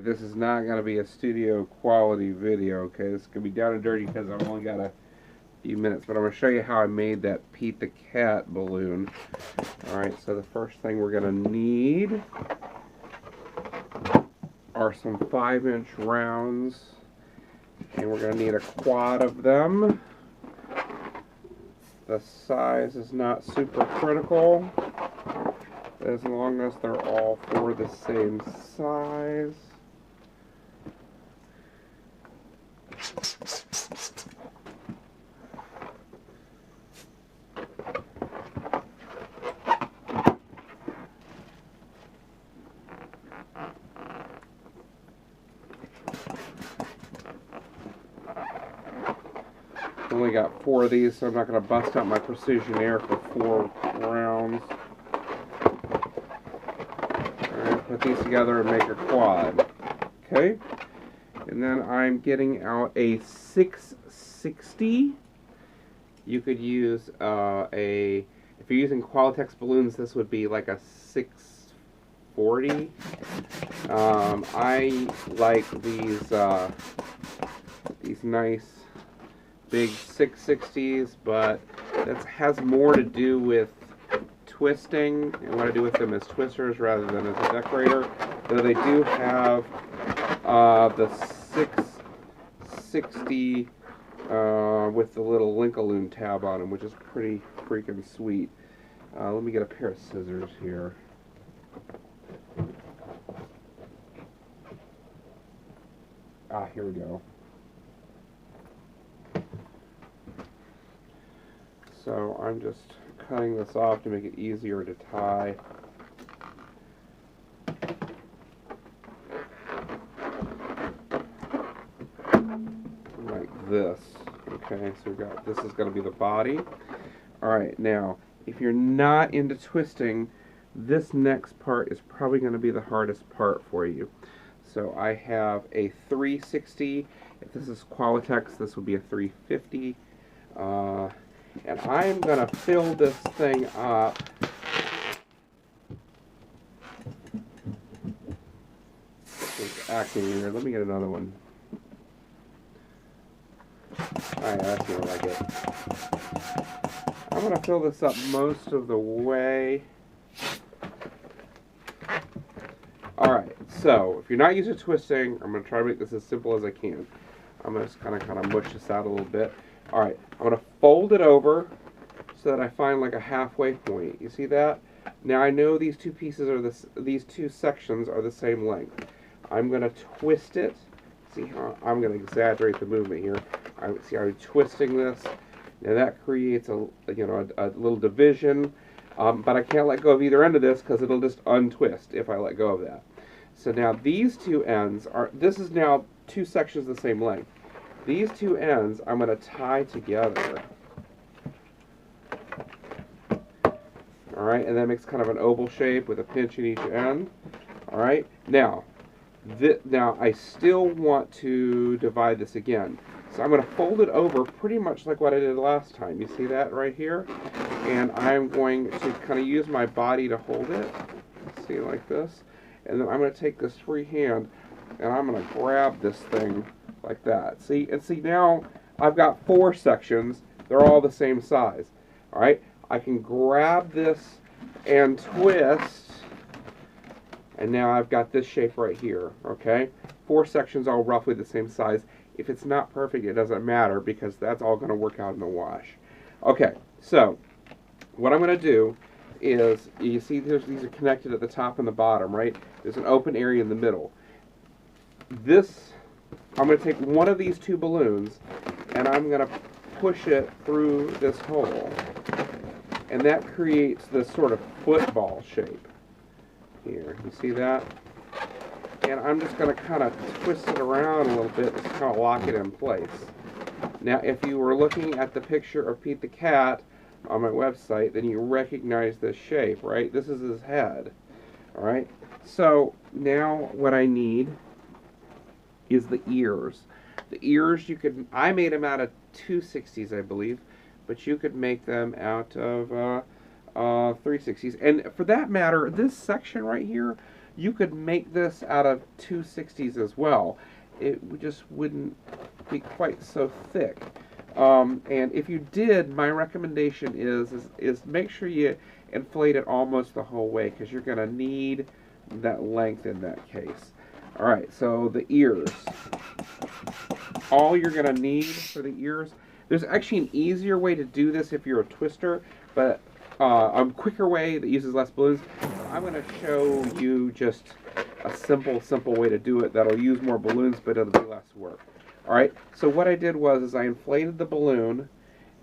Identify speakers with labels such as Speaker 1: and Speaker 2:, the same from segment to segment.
Speaker 1: This is not going to be a studio quality video, okay? This is going to be down and dirty because I've only got a few minutes, but I'm going to show you how I made that Pete the Cat balloon. Alright, so the first thing we're going to need are some 5-inch rounds, and we're going to need a quad of them. The size is not super critical, as long as they're all for the same size. I only got 4 of these, so I'm not going to bust out my precision air for 4 rounds. Alright, put these together and make a quad. Okay? And then I'm getting out a 660. You could use if you're using Qualitex balloons, this would be like a 640. I like these nice big 660s, but that has more to do with twisting, and what I do with them is twisters rather than as a decorator. Though they do have the 660 with the little Linkaloon tab on them, which is pretty freaking sweet. Let me get a pair of scissors here. Here we go. So I'm just cutting this off to make it easier to tie. Like this. Okay, so we've got, this is going to be the body. Alright, now, if you're not into twisting, this next part is probably going to be the hardest part for you. So I have a 360. If this is Qualitex, this would be a 350. And I'm going to fill this thing up with acting here. Let me get another one. Alright, that's more like it. I'm going to fill this up most of the way. Alright, so if you're not used to twisting, I'm going to try to make this as simple as I can. I'm just going to kind of mush this out a little bit. Alright, I'm going to fold it over so that I find like a halfway point. You see that? Now I know these two pieces are these two sections are the same length. I'm going to twist it. See how I'm going to exaggerate the movement here. See how I'm twisting this. Now that creates a little division, but I can't let go of either end of this because it'll just untwist if I let go of that. So now these two ends are. This is now 2 sections the same length. These 2 ends I'm going to tie together. Alright, and that makes kind of an oval shape with a pinch in each end. Alright, now I still want to divide this again. So I'm going to fold it over pretty much like what I did last time. You see that right here? And I'm going to kind of use my body to hold it. See, like this. And then I'm going to take this free hand and I'm going to grab this thing like that. See, and see now I've got 4 sections. They're all the same size. Alright, I can grab this and twist, and now I've got this shape right here. Okay, 4 sections all roughly the same size. If it's not perfect, it doesn't matter because that's all going to work out in the wash. Okay, so what I'm going to do is, you see these are connected at the top and the bottom, right? There's an open area in the middle. I'm going to take one of these 2 balloons and I'm going to push it through this hole. And that creates this sort of football shape here. You see that? And I'm just going to kind of twist it around a little bit to kind of lock it in place. Now, if you were looking at the picture of Pete the Cat on my website, then you recognize this shape, right? This is his head. All right? So now what I need is the ears. The ears, I made them out of 260s, I believe, but you could make them out of 360s. And for that matter, this section right here, You could make this out of 260s as well. It just wouldn't be quite so thick. And if you did, my recommendation is make sure you inflate it almost the whole way, because you're going to need that length in that case. All right, so the ears. All you're going to need for the ears, there's actually an easier way to do this if you're a twister, but a quicker way that uses less balloons. I'm going to show you just a simple way to do it that'll use more balloons, but it'll be less work. All right, so what I did was I inflated the balloon,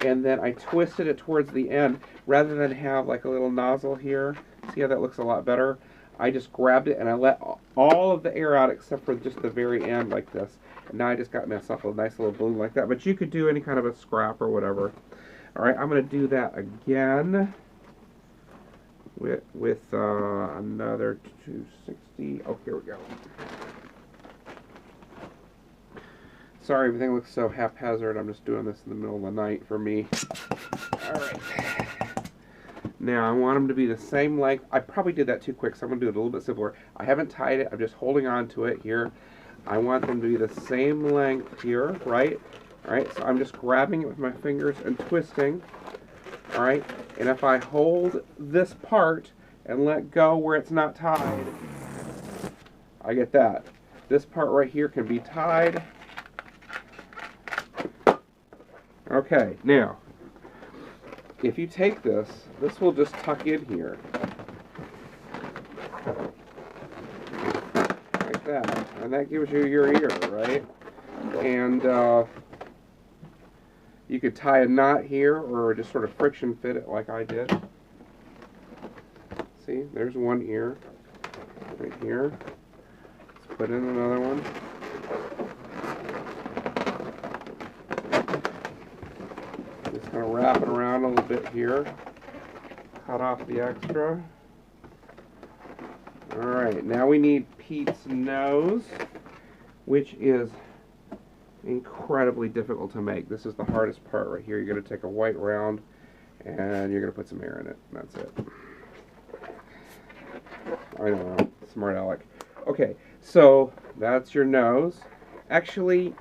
Speaker 1: and then I twisted it towards the end rather than have like a little nozzle here. See how that looks a lot better? I just grabbed it and I let all of the air out except for just the very end like this. And now I just got myself a nice little balloon like that. But you could do any kind of a scrap or whatever. All right, I'm going to do that again with another 260. Oh, here we go. Sorry, everything looks so haphazard. I'm just doing this in the middle of the night for me. All right. Now, I want them to be the same length. I probably did that too quick, so I'm going to do it a little bit simpler. I haven't tied it. I'm just holding on to it here. I want them to be the same length here, right? All right, so I'm just grabbing it with my fingers and twisting. All right, and if I hold this part and let go where it's not tied, I get that. This part right here can be tied. Okay, now, if you take this will just tuck in here. Like that. And that gives you your ear, right? And you could tie a knot here or just sort of friction fit it like I did. See, there's one ear right here. Let's put in another one. Just kind of wrap it around a little bit here. Cut off the extra. Alright, now we need Pete's nose, which is incredibly difficult to make. This is the hardest part right here. You're going to take a white round and you're going to put some air in it. That's it. I know, smart aleck. Okay, so that's your nose. Actually,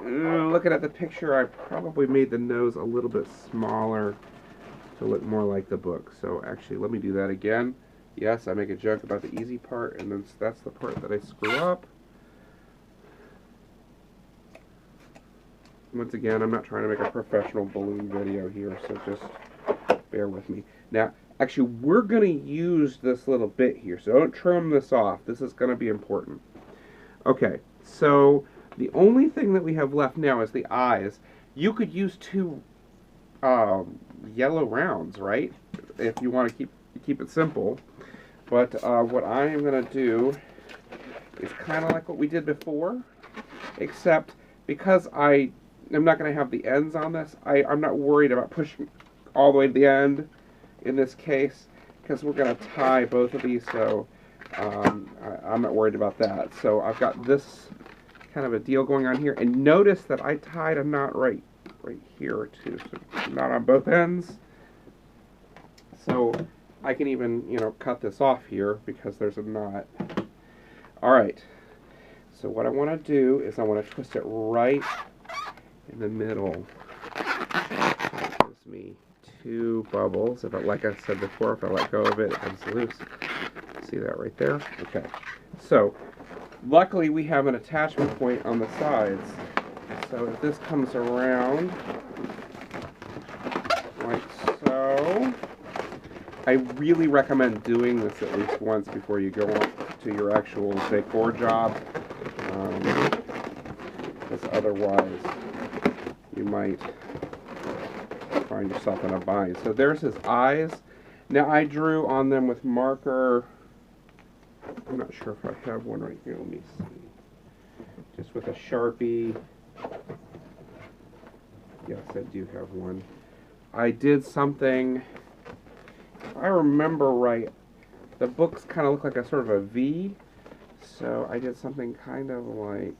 Speaker 1: looking at the picture, I probably made the nose a little bit smaller to look more like the book. So actually, let me do that again. Yes, I make a joke about the easy part, and then that's the part that I screw up. Once again, I'm not trying to make a professional balloon video here, so just bear with me. Now, actually, we're going to use this little bit here, so don't trim this off. This is going to be important. Okay, so the only thing that we have left now is the eyes. You could use two yellow rounds, right? If you want to keep it simple. But what I am going to do is kind of like what we did before, except because I'm not going to have the ends on this, I'm not worried about pushing all the way to the end in this case, because we're going to tie both of these, so I'm not worried about that. So I've got this kind of a deal going on here, and notice that I tied a knot right here too, so not on both ends. So I can even, cut this off here because there's a knot. All right. So what I want to do is I want to twist it right in the middle. That gives me two bubbles. Like I said before, if I let go of it, it comes loose. See that right there? Okay. So luckily we have an attachment point on the sides. So if this comes around like so, I really recommend doing this at least once before you go on to your actual decor job, because otherwise you might find yourself in a bind. So there's his eyes. Now I drew on them with marker. I'm not sure if I have one right here. Let me see. Just with a Sharpie. Yes, I do have one. I did something, if I remember right, the books kind of look like a sort of a V, so I did something kind of like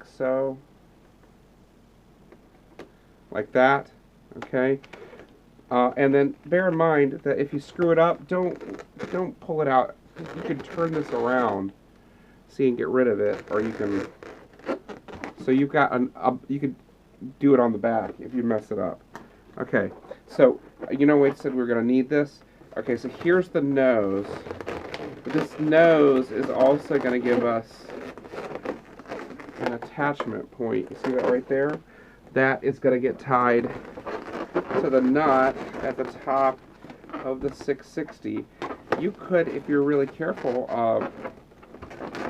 Speaker 1: so, like that, okay? And then bear in mind that if you screw it up, don't pull it out. You can turn this around, see, and get rid of it, or you can. So you've got you could do it on the back if you mess it up. Okay, so you know we said we were going to need this. Okay, so here's the nose. This nose is also going to give us an attachment point. You see that right there? That is going to get tied to the nut at the top of the 660. You could, if you're really careful,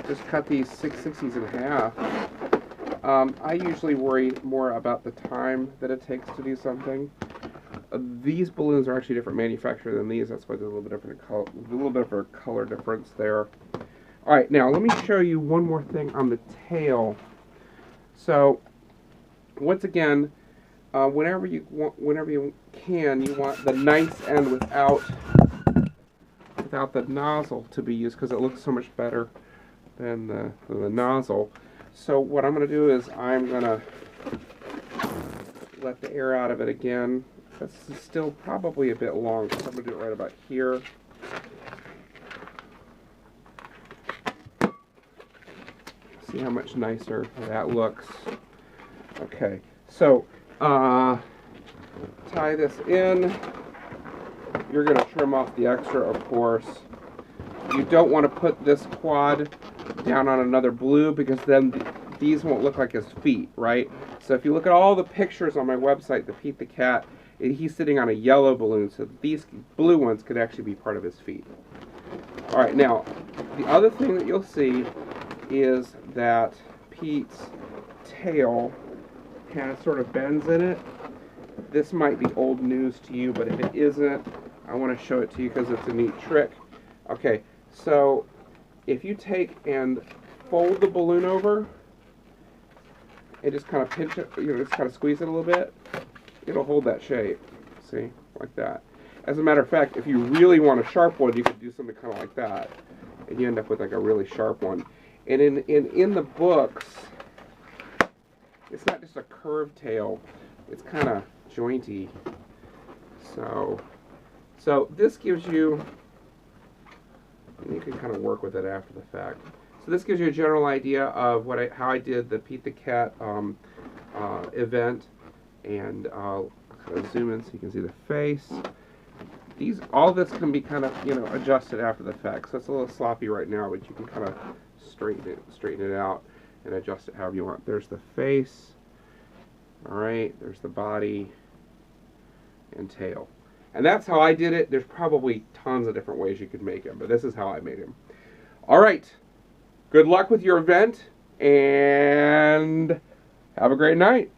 Speaker 1: just cut these 660s in half. I usually worry more about the time that it takes to do something. These balloons are actually different manufacturer than these. That's why there's a little bit different color, a little bit of a color difference there. All right, now let me show you one more thing on the tail. So, once again, whenever you can, you want the nice end without the nozzle to be used because it looks so much better than the nozzle. So what I'm going to do is I'm going to let the air out of it again. This is still probably a bit long, so I'm going to do it right about here. See how much nicer that looks. Okay, so tie this in. You're going to trim off the extra, of course. You don't want to put this quad down on another blue because then these won't look like his feet, right? So if you look at all the pictures on my website, the Pete the Cat, he's sitting on a yellow balloon, so these blue ones could actually be part of his feet. All right, now, the other thing that you'll see is that Pete's tail has sort of bends in it. This might be old news to you, but if it isn't, I want to show it to you because it's a neat trick. Okay, so if you take and fold the balloon over and just kind of pinch it, just kind of squeeze it a little bit, it'll hold that shape. See, like that. As a matter of fact, if you really want a sharp one, you could do something kind of like that, and you end up with like a really sharp one. And in the books, it's not just a curved tail; it's kind of jointy. So this gives you. And you can kind of work with it after the fact. So this gives you a general idea of how I did the Pete the Cat event, and I'll kind of zoom in so you can see the face. All this can be kind of adjusted after the fact. So it's a little sloppy right now, but you can kind of straighten it out and adjust it however you want. There's the face. All right. There's the body and tail. And that's how I did it. There's probably tons of different ways you could make him, but this is how I made him. All right. Good luck with your event, and have a great night.